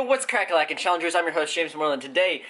Yo, what's crack-a-lackin' challengers? I'm your host, James Morelan. Today,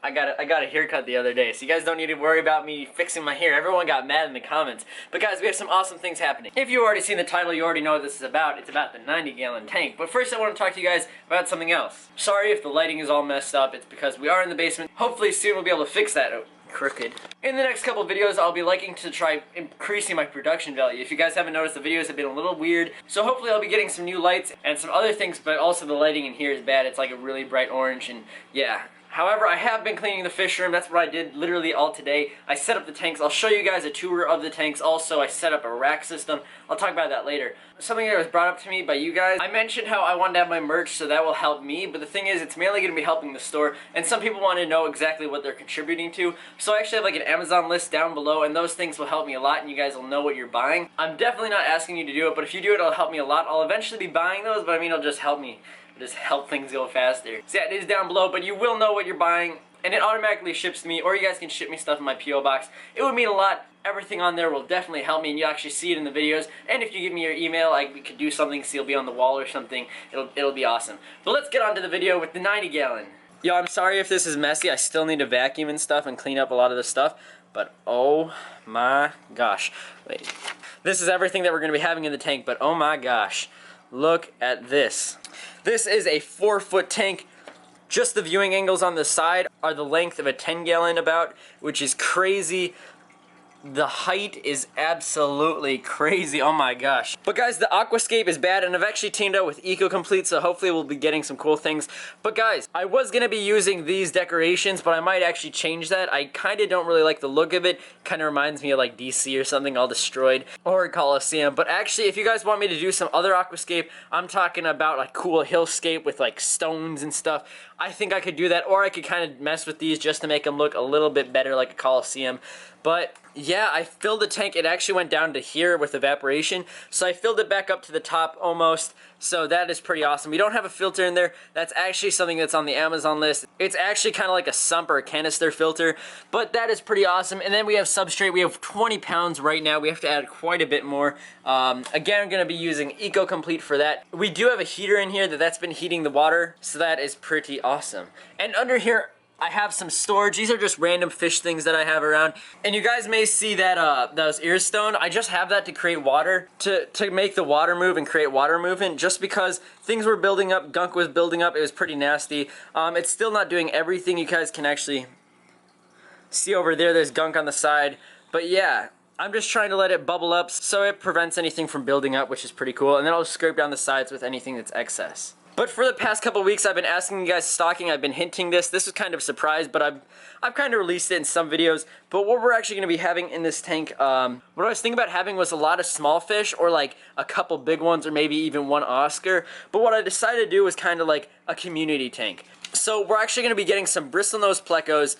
I got a haircut the other day, so you guys don't need to worry about me fixing my hair. Everyone got mad in the comments. But guys, we have some awesome things happening. If you've already seen the title, you already know what this is about. It's about the 90-gallon tank. But first, I want to talk to you guys about something else. Sorry if the lighting is all messed up. It's because we are in the basement. Hopefully soon we'll be able to fix that. Oh, crooked. In the next couple of videos, I'll be liking to try increasing my production value. If you guys haven't noticed, the videos have been a little weird. So hopefully I'll be getting some new lights and some other things, but also the lighting in here is bad. It's like a really bright orange, and yeah. However, I have been cleaning the fish room. That's what I did literally all today. I set up the tanks. I'll show you guys a tour of the tanks. Also, I set up a rack system. I'll talk about that later. Something that was brought up to me by you guys. I mentioned how I wanted to have my merch, so that will help me. But the thing is, it's mainly going to be helping the store. And some people want to know exactly what they're contributing to. So I actually have like an Amazon list down below, and those things will help me a lot, and you guys will know what you're buying. I'm definitely not asking you to do it, but if you do it, it'll help me a lot. I'll eventually be buying those, but I mean, it'll just help me. Just help things go faster. So yeah, it is down below, but you will know what you're buying, and it automatically ships to me, or you guys can ship me stuff in my P.O. box. It would mean a lot. Everything on there will definitely help me, and you actually see it in the videos. And if you give me your email, we could do something, so you'll be on the wall or something. It'll be awesome. But let's get on to the video with the 90-gallon. Yo, I'm sorry if this is messy. I still need to vacuum and stuff and clean up a lot of this stuff. But oh my gosh. Wait. This is everything that we're going to be having in the tank, but oh my gosh. Look at this. This is a 4-foot tank. Just the viewing angles on the side are the length of a 10-gallon about, which is crazy. The height is absolutely crazy. Oh my gosh. But guys, the aquascape is bad, and I've actually teamed up with EcoComplete, so hopefully we'll be getting some cool things. But guys, I was going to be using these decorations, but I might actually change that. I kind of don't really like the look of it. Kind of reminds me of like DC or something all destroyed, or Coliseum. But actually, if you guys want me to do some other aquascape, I'm talking about like cool hillscape with like stones and stuff. I think I could do that, or I could kind of mess with these just to make them look a little bit better like a Coliseum. But yeah, I filled the tank. It actually went down to here with evaporation, so I filled it back up to the top almost. So that is pretty awesome. We don't have a filter in there. That's actually something that's on the Amazon list. It's actually kind of like a sump or a canister filter, but that is pretty awesome. And then we have substrate. We have 20 pounds right now. We have to add quite a bit more. Again, I'm going to be using EcoComplete for that. We do have a heater in here that's been heating the water, so that is pretty awesome. And under here, I have some storage. These are just random fish things that I have around. And you guys may see that those ear stone. I just have that to create water, to make the water move and create water movement, just because things were building up, gunk was building up. It was pretty nasty. It's still not doing everything. You guys can actually see over there, there's gunk on the side. But yeah, I'm just trying to let it bubble up so it prevents anything from building up, which is pretty cool. And then I'll scrape down the sides with anything that's excess. But for the past couple weeks, I've been asking you guys stocking. I've been hinting this. This was kind of a surprise, but I've kind of released it in some videos. But what we're actually going to be having in this tank, what I was thinking about having was a lot of small fish, or like a couple big ones, or maybe even one Oscar. But what I decided to do was kind of like a community tank. So we're actually going to be getting some bristlenose plecos.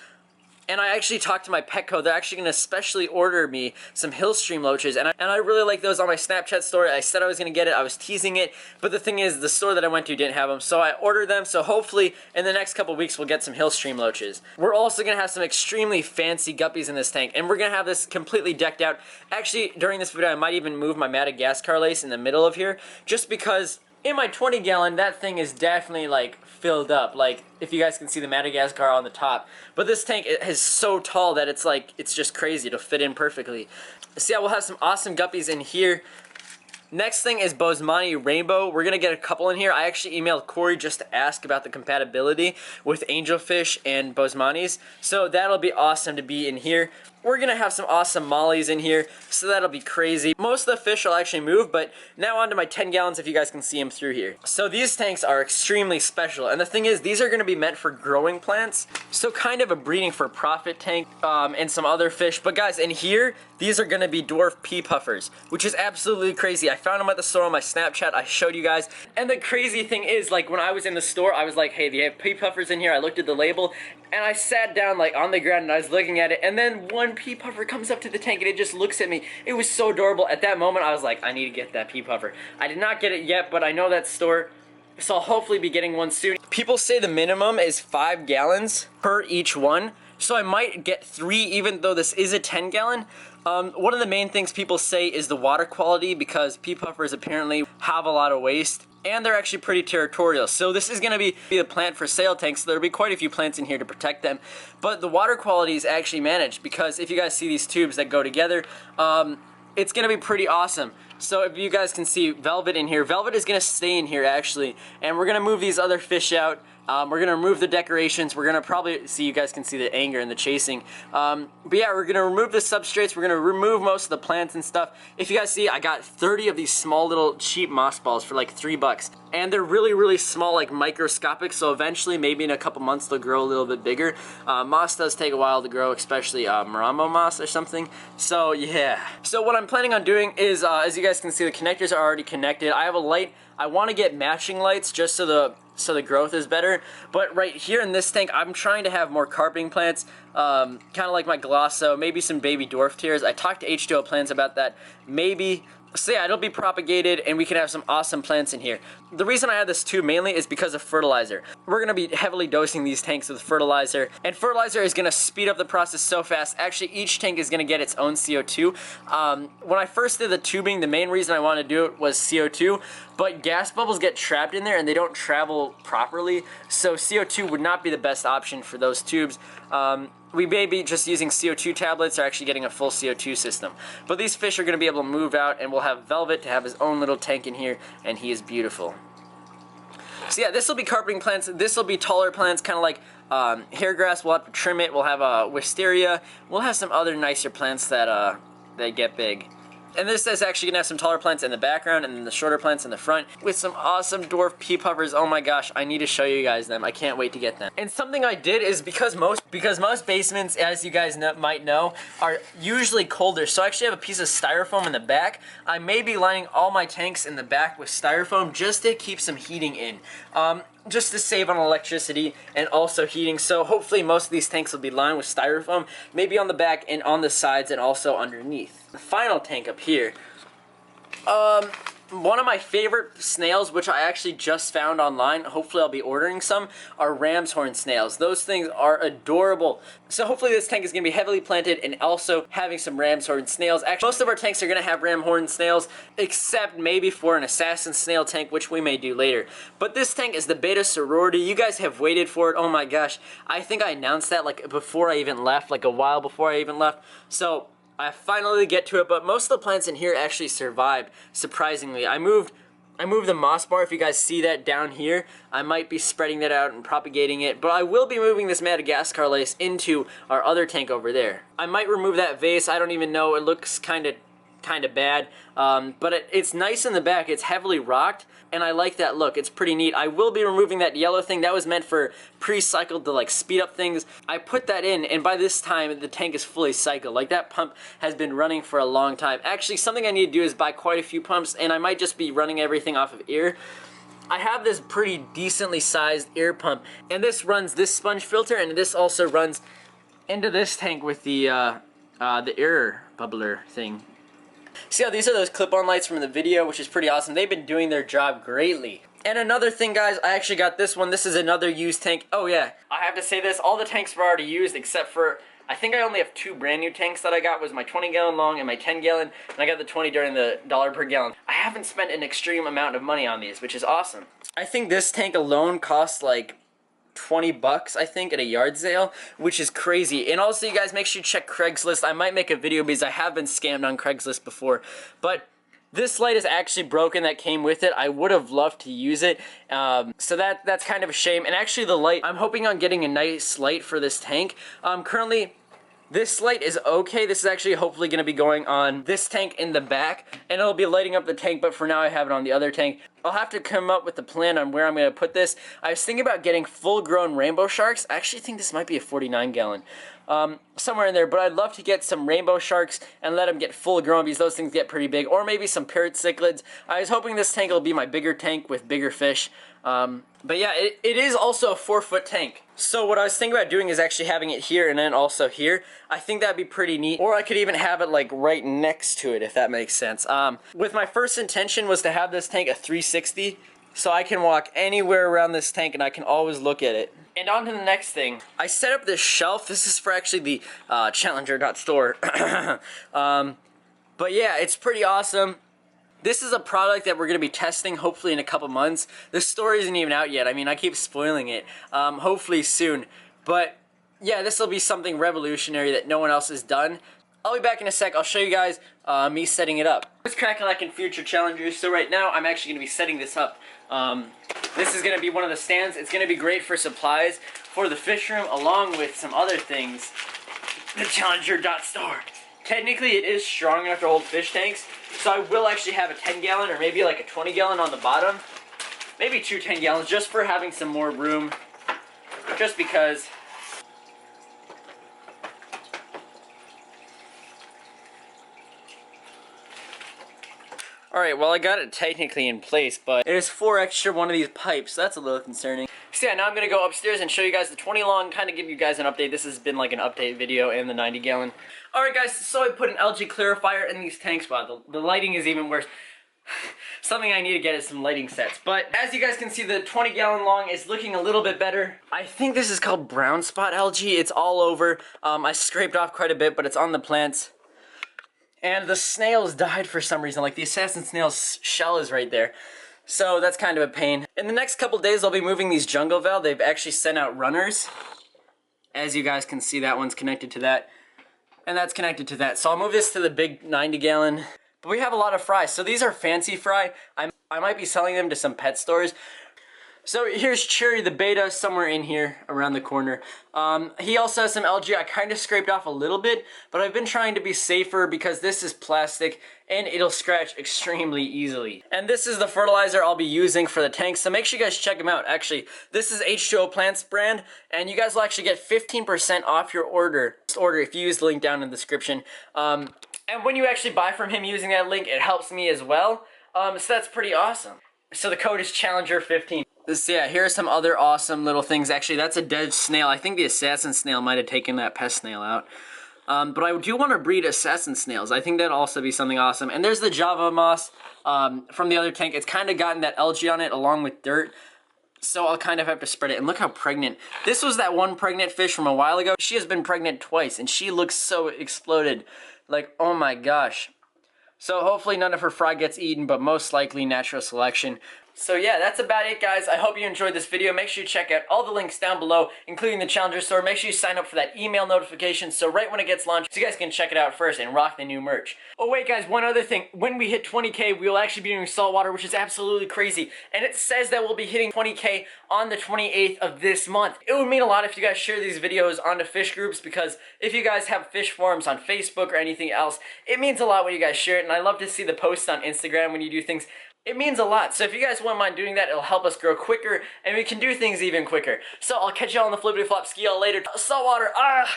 And I actually talked to my Petco. They're actually going to specially order me some Hillstream loaches. And I really like those on my Snapchat story. I said I was going to get it. I was teasing it. But the thing is, the store that I went to didn't have them. So I ordered them. So hopefully, in the next couple weeks, we'll get some Hillstream loaches. We're also going to have some extremely fancy guppies in this tank. And we're going to have this completely decked out. Actually, during this video, I might even move my Madagascar lace in the middle of here. Just because in my 20-gallon, that thing is definitely like filled up. Like, if you guys can see the Madagascar on the top. But this tank is so tall that it's like, it's just crazy. It'll fit in perfectly. So yeah, we'll have some awesome guppies in here. Next thing is Bosemani Rainbow. We're going to get a couple in here. I actually emailed Corey just to ask about the compatibility with angelfish and Bosemanis. So that'll be awesome to be in here. We're going to have some awesome mollies in here, so that'll be crazy. Most of the fish will actually move, but now onto my 10 gallons if you guys can see them through here. So these tanks are extremely special, and the thing is, these are going to be meant for growing plants, so kind of a breeding for profit tank and some other fish. But guys, in here, these are going to be dwarf pea puffers, which is absolutely crazy. I found them at the store on my Snapchat. I showed you guys, and the crazy thing is, like, when I was in the store, I was like, hey, they have pea puffers in here. I looked at the label, and I sat down like on the ground and I was looking at it, and then one pea puffer comes up to the tank and it just looks at me. It was so adorable. At that moment I was like, I need to get that pea puffer. I did not get it yet, but I know that store, so I'll hopefully be getting one soon. People say the minimum is 5 gallons per each one, so I might get 3 even though this is a 10-gallon. One of the main things people say is the water quality, because pea puffers apparently have a lot of waste. and they're actually pretty territorial. So this is going to be the plant for sale tank, so there'll be quite a few plants in here to protect them. But the water quality is actually managed, because if you guys see these tubes that go together, it's going to be pretty awesome. So if you guys can see Velvet in here, Velvet is going to stay in here actually, and we're going to move these other fish out. We're going to remove the decorations. We're going to probably, see, you guys can see the anger and the chasing. But yeah, we're going to remove the substrates. We're going to remove most of the plants and stuff. If you guys see, I got 30 of these small little cheap moss balls for like $3. And they're really, really small, like microscopic, so eventually, maybe in a couple months, they'll grow a little bit bigger. Moss does take a while to grow, especially Marambo moss or something. So yeah. So what I'm planning on doing is, as you guys can see, the connectors are already connected. I have a light. I want to get matching lights just so the growth is better. But right here in this tank, I'm trying to have more carpeting plants, kind of like my Glosso, maybe some baby dwarf tears. I talked to H2O Plants about that. Maybe. So yeah, it'll be propagated and we can have some awesome plants in here. The reason I have this tube mainly is because of fertilizer. We're going to be heavily dosing these tanks with fertilizer, and fertilizer is going to speed up the process so fast. Actually, each tank is going to get its own CO2. When I first did the tubing, the main reason I wanted to do it was CO2, but gas bubbles get trapped in there and they don't travel properly, so CO2 would not be the best option for those tubes. We may be just using CO2 tablets or actually getting a full CO2 system. But these fish are going to be able to move out, and we'll have Velvet to have his own little tank in here, and he is beautiful. So yeah, this will be carpeting plants. This will be taller plants, kind of like hair grass. We'll have to trim it. We'll have wisteria. We'll have some other nicer plants that get big. And this is actually going to have some taller plants in the background and then the shorter plants in the front with some awesome dwarf pea puffers. Oh my gosh, I need to show you guys them. I can't wait to get them. And something I did is because most basements, as you guys might know, are usually colder. So I actually have a piece of styrofoam in the back. I may be lining all my tanks in the back with styrofoam just to keep some heating in. Just to save on electricity and also heating. So hopefully most of these tanks will be lined with styrofoam, maybe on the back and on the sides and also underneath. The final tank up here. One of my favorite snails, which I actually just found online, hopefully I'll be ordering some, are ram's horn snails. Those things are adorable. So hopefully this tank is going to be heavily planted and also having some ram's horn snails. Actually, most of our tanks are going to have ram horn snails, except maybe for an assassin snail tank, which we may do later. But this tank is the beta sorority. You guys have waited for it. Oh my gosh. I think I announced that like before I even left, like a while before I even left. So I finally get to it, but most of the plants in here actually survived, surprisingly. I moved the moss bar, if you guys see that down here. I might be spreading that out and propagating it, but I will be moving this Madagascar lace into our other tank over there. I might remove that vase, I don't even know, it looks kind of bad, but it's nice in the back. It's heavily rocked, and I like that look. It's pretty neat. I will be removing that yellow thing. That was meant for pre-cycled to like speed up things. I put that in, and by this time the tank is fully cycled. Like, that pump has been running for a long time. Actually, something I need to do is buy quite a few pumps, and I might just be running everything off of air. I have this pretty decently sized air pump, and this runs this sponge filter, and this also runs into this tank with the air bubbler thing. See how these are those clip-on lights from the video, which is pretty awesome. They've been doing their job greatly. And another thing, guys, I actually got this one. This is another used tank. Oh yeah, I have to say this, all the tanks were already used except for, I think I only have 2 brand new tanks that I got. Was my 20-gallon long and my 10-gallon, and I got the 20 during the $1 per gallon. I haven't spent an extreme amount of money on these, which is awesome. I think this tank alone costs like $20, I think, at a yard sale, which is crazy. And also, you guys, make sure you check Craigslist. I might make a video because I have been scammed on Craigslist before, but this light is actually broken that came with it. I would have loved to use it, so that's kind of a shame. And actually, the light, I'm hoping on getting a nice light for this tank. Currently, this light is okay. This is actually hopefully going to be going on this tank in the back, and it'll be lighting up the tank, but for now I have it on the other tank. I'll have to come up with the plan on where I'm going to put this. I was thinking about getting full-grown rainbow sharks. I actually think this might be a 49-gallon. Somewhere in there, but I'd love to get some rainbow sharks and let them get full-grown because those things get pretty big, or maybe some parrot cichlids. I was hoping this tank will be my bigger tank with bigger fish. But yeah, it is also a 4-foot tank. So what I was thinking about doing is actually having it here and then also here. I think that'd be pretty neat. Or I could even have it like right next to it, if that makes sense. With my first intention was to have this tank a 360, so I can walk anywhere around this tank and I can always look at it. And on to the next thing. I set up this shelf. This is for actually the Challenger.store. But yeah, it's pretty awesome. This is a product that we're going to be testing hopefully in a couple months. The story isn't even out yet. I mean, I keep spoiling it. Hopefully soon. But yeah, this will be something revolutionary that no one else has done. I'll be back in a sec. I'll show you guys me setting it up. It's cracking like in future challengers. So right now, I'm actually going to be setting this up. This is going to be one of the stands. It's going to be great for supplies for the fish room, along with some other things. The Challenger.store. Technically, it is strong enough to hold fish tanks, so I will actually have a 10-gallon or maybe like a 20-gallon on the bottom. Maybe 2 10-gallons just for having some more room, just because. Alright, well I got it technically in place, but it is 4 extra one of these pipes, so that's a little concerning. So yeah, now I'm going to go upstairs and show you guys the 20 long, kind of give you guys an update. This has been like an update video and the 90-gallon. Alright guys, so I put an LG clarifier in these tanks. Wow, the lighting is even worse. Something I need to get is some lighting sets. But as you guys can see, the 20-gallon long is looking a little bit better. I think this is called brown spot algae. It's all over. I scraped off quite a bit, but it's on the plants. And the snails died for some reason. Like the assassin snail's shell is right there. So that's kind of a pain. In the next couple days, I'll be moving these jungle val. They've actually sent out runners. As you guys can see, that one's connected to that. And that's connected to that. So I'll move this to the big 90-gallon. But we have a lot of fry. So these are fancy fry. I might be selling them to some pet stores. So here's Cherry the beta somewhere in here around the corner. He also has some algae. I kind of scraped off a little bit, but I've been trying to be safer because this is plastic and it'll scratch extremely easily. And this is the fertilizer I'll be using for the tanks, so make sure you guys check them out. Actually, this is H2O Plants brand, and you guys will actually get 15% off your order if you use the link down in the description. And when you actually buy from him using that link, it helps me as well. So that's pretty awesome. So the code is Challenger15. Yeah, here are some other awesome little things. Actually, that's a dead snail. I think the assassin snail might have taken that pest snail out. But I do want to breed assassin snails. I think that'll also be something awesome. And there's the Java moss from the other tank. It's kind of gotten that algae on it along with dirt. So I'll kind of have to spread it. And look how pregnant. This was that one pregnant fish from a while ago. She has been pregnant twice, and she looks so exploded. Like, oh my gosh. So hopefully none of her fry gets eaten, but most likely natural selection. So yeah, that's about it, guys. I hope you enjoyed this video. Make sure you check out all the links down below, including the Challenger store. Make sure you sign up for that email notification so right when it gets launched, so you guys can check it out first and rock the new merch. Oh wait, guys, one other thing. When we hit 20K, we will actually be doing saltwater, which is absolutely crazy. And it says that we'll be hitting 20K on the 28th of this month. It would mean a lot if you guys share these videos onto fish groups, because if you guys have fish forums on Facebook or anything else, it means a lot when you guys share it. And I love to see the posts on Instagram when you do things. It means a lot. So if you guys wouldn't mind doing that, it'll help us grow quicker, and we can do things even quicker. So I'll catch y'all on the flippity flop. Ski y'all later. Saltwater. Ah!